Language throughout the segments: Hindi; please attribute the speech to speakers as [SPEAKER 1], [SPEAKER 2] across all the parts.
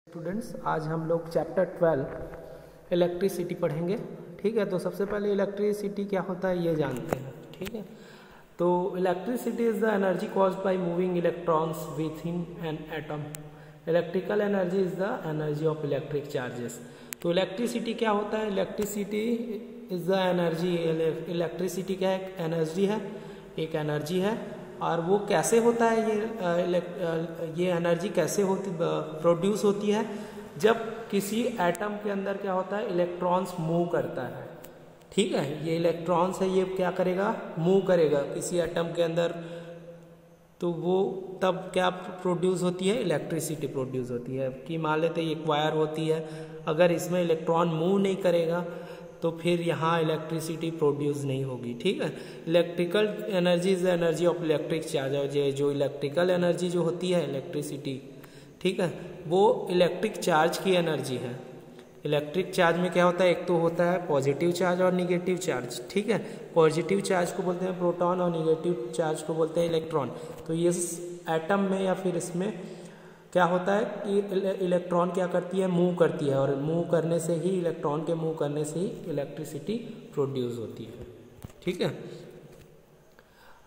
[SPEAKER 1] स्टूडेंट्स, आज हम लोग चैप्टर 12 इलेक्ट्रिसिटी पढ़ेंगे। ठीक है, तो सबसे पहले इलेक्ट्रिसिटी क्या होता है ये जानते हैं। ठीक है, तो electricity is the energy caused by moving electrons with in an atom. Electrical energy is the energy of electric charges. तो इलेक्ट्रिसिटी क्या होता है? Electricity is the energy. Electricity क्या है? एनर्जी है, एक एनर्जी है। और वो कैसे होता है? ये एनर्जी कैसे प्रोड्यूस होती है? जब किसी एटम के अंदर क्या होता है? इलेक्ट्रॉन्स मूव करता है। ठीक है, ये इलेक्ट्रॉन्स है, ये क्या करेगा? मूव करेगा किसी एटम के अंदर, तो वो तब क्या प्रोड्यूस होती है? इलेक्ट्रिसिटी प्रोड्यूस होती है। कि मान लेते एक वायर होती है, अगर इसमें इलेक्ट्रॉन मूव नहीं करेगा तो फिर यहाँ इलेक्ट्रिसिटी प्रोड्यूस नहीं होगी। ठीक है, electrical energy is the energy of electric charge. और जो इलेक्ट्रिकल एनर्जी जो होती है इलेक्ट्रिसिटी, ठीक है, वो इलेक्ट्रिक चार्ज की एनर्जी है। इलेक्ट्रिक चार्ज में क्या होता है? एक तो होता है पॉजिटिव चार्ज और निगेटिव चार्ज। ठीक है, पॉजिटिव चार्ज को बोलते हैं प्रोटॉन और निगेटिव चार्ज को बोलते हैं इलेक्ट्रॉन। तो ये एटम में या फिर इसमें क्या होता है कि इलेक्ट्रॉन क्या करती है? मूव करती है, और मूव करने से ही, इलेक्ट्रॉन के मूव करने से ही इलेक्ट्रिसिटी प्रोड्यूस होती है। ठीक है,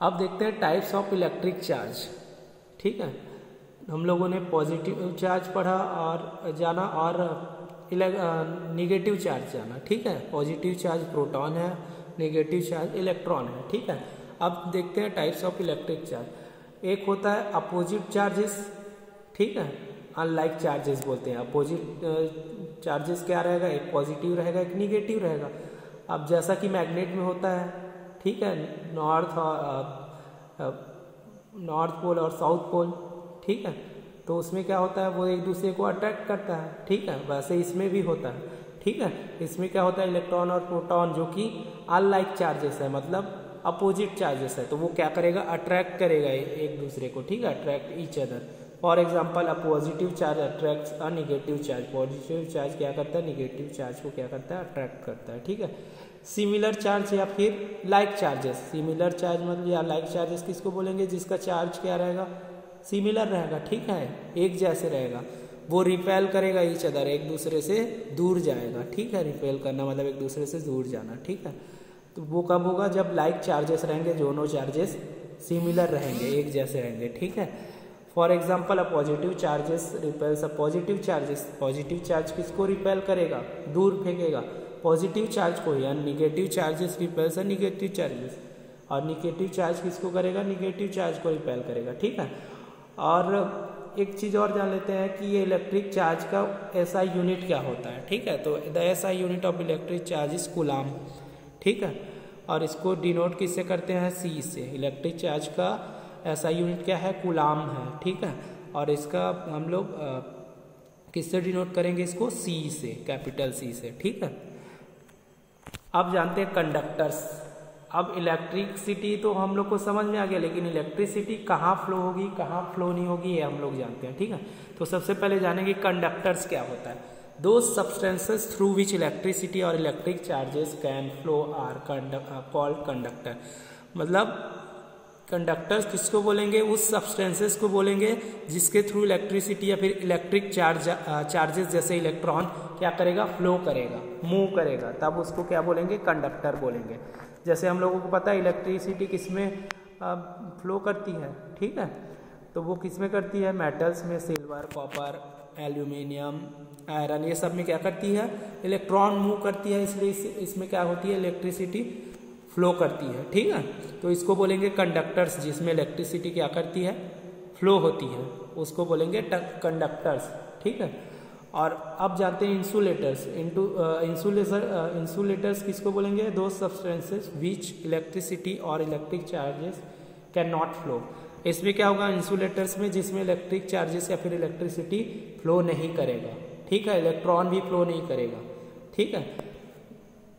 [SPEAKER 1] अब देखते हैं टाइप्स ऑफ इलेक्ट्रिक चार्ज। ठीक है, हम लोगों ने पॉजिटिव चार्ज पढ़ा और जाना, और निगेटिव चार्ज जाना। ठीक है, पॉजिटिव चार्ज प्रोटॉन है, निगेटिव चार्ज इलेक्ट्रॉन है। ठीक है, अब देखते हैं टाइप्स ऑफ इलेक्ट्रिक चार्ज। एक होता है अपोजिट चार्जेस। ठीक है, अनलाइक चार्जेस बोलते हैं। अपोजिट चार्जेस क्या रहेगा? एक पॉजिटिव रहेगा, एक निगेटिव रहेगा। अब जैसा कि मैग्नेट में होता है, ठीक है, नॉर्थ पोल और साउथ पोल। ठीक है, तो उसमें क्या होता है? वो एक दूसरे को अट्रैक्ट करता है। ठीक है, वैसे इसमें भी होता है। ठीक है, इसमें क्या होता है? इलेक्ट्रॉन और प्रोटॉन जो कि अनलाइक चार्जेस है, मतलब अपोजिट चार्जेस है, तो वो क्या करेगा? अट्रैक्ट करेगा एक दूसरे को। ठीक है, attract each other. For example, a positive charge attracts a negative charge. Positive charge क्या करता है? निगेटिव चार्ज को क्या करता है? अट्रैक्ट करता है। ठीक है, सिमिलर चार्ज या फिर लाइक चार्जेस। सिमिलर चार्ज मतलब या लाइक चार्जेस किसको बोलेंगे? जिसका चार्ज क्या रहेगा? सिमिलर रहेगा। ठीक है, एक जैसे रहेगा। वो रिपेल करेगा ईच अदर, एक दूसरे से दूर जाएगा। ठीक है, रिपेल करना मतलब एक दूसरे से दूर जाना। ठीक है, तो वो कब होगा? जब लाइक चार्जेस रहेंगे, दोनों चार्जेस सिमिलर रहेंगे, एक जैसे रहेंगे। ठीक है, for example, a positive charges repels a positive charges. Positive charge किसको रिपेल करेगा? दूर फेंकेगा पॉजिटिव चार्ज को, या negative charges repels a negative charges. और निगेटिव चार्ज किसको करेगा? निगेटिव चार्ज को रिपेल करेगा। ठीक है, और एक चीज़ और जान लेते हैं कि ये इलेक्ट्रिक चार्ज का एसआई यूनिट क्या होता है। ठीक है, तो the SI unit of electric charge is coulomb. ठीक है, और इसको डिनोट किससे करते हैं? सी से। इलेक्ट्रिक चार्ज का ऐसा यूनिट क्या है? कूलाम है। ठीक है, और इसका हम लोग किससे डिनोट करेंगे? इसको सी से, कैपिटल सी से। ठीक है, अब जानते हैं कंडक्टर्स। अब इलेक्ट्रिसिटी तो हम लोग को समझ में आ गया, लेकिन इलेक्ट्रिसिटी कहाँ फ्लो होगी, कहाँ फ्लो नहीं होगी, ये हम लोग जानते हैं। ठीक है, तो सबसे पहले जानेंगे कंडक्टर्स क्या होता है। दो सब्सटेंसेस थ्रू विच इलेक्ट्रिसिटी और electric charges can flow are called conductor. मतलब कंडक्टर्स किसको बोलेंगे? उस सब्सटेंसेस को बोलेंगे जिसके थ्रू इलेक्ट्रिसिटी या फिर इलेक्ट्रिक चार्जेस जैसे इलेक्ट्रॉन क्या करेगा? फ्लो करेगा, मूव करेगा, तब उसको क्या बोलेंगे? कंडक्टर बोलेंगे। जैसे हम लोगों को पता है इलेक्ट्रिसिटी किसमें फ्लो करती है। ठीक है, तो वो किसमें करती है? मेटल्स में, सिल्वर, कॉपर, एल्यूमिनियम, आयरन, ये सब में क्या करती है? इलेक्ट्रॉन मूव करती है, इसलिए इसमें क्या होती है? इलेक्ट्रिसिटी फ्लो करती है। ठीक है, तो इसको बोलेंगे कंडक्टर्स, जिसमें इलेक्ट्रिसिटी क्या करती है? फ्लो होती है, उसको बोलेंगे कंडक्टर्स। ठीक है, और अब जानते हैं इंसुलेटर्स। इंसुलेटर्स किसको बोलेंगे? दो सब्सटेंसेस विच इलेक्ट्रिसिटी और electric charges can not flow. इसमें क्या होगा? इंसुलेटर्स में जिसमें इलेक्ट्रिक चार्जेस या फिर इलेक्ट्रिसिटी फ्लो नहीं करेगा। ठीक है, इलेक्ट्रॉन भी फ्लो नहीं करेगा। ठीक है,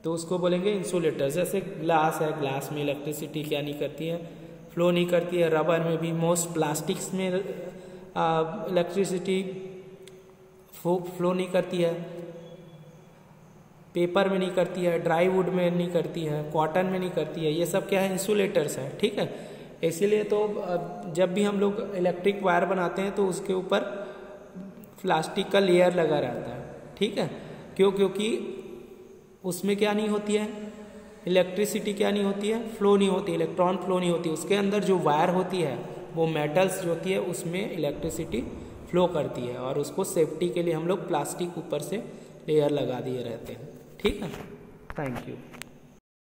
[SPEAKER 1] तो उसको बोलेंगे इंसुलेटर। जैसे ग्लास है, ग्लास में इलेक्ट्रिसिटी क्या नहीं करती है? फ्लो नहीं करती है। रबर में भी, मोस्ट प्लास्टिक्स में इलेक्ट्रिसिटी फ्लो नहीं करती है। पेपर में नहीं करती है, ड्राई वुड में नहीं करती है, कॉटन में नहीं करती है। ये सब क्या है? इंसुलेटर्स है। ठीक है, इसीलिए तो जब भी हम लोग इलेक्ट्रिक वायर बनाते हैं तो उसके ऊपर प्लास्टिक का लेयर लगा रहता है, ठीक है। क्यों? क्योंकि उसमें क्या नहीं होती है, इलेक्ट्रिसिटी क्या नहीं होती है, फ्लो नहीं होती, इलेक्ट्रॉन फ्लो नहीं होती। उसके अंदर जो वायर होती है वो मेटल्स जो होती है उसमें इलेक्ट्रिसिटी फ्लो करती है, और उसको सेफ्टी के लिए हम लोग प्लास्टिक ऊपर से लेयर लगा दिए रहते हैं, ठीक है। Thank you.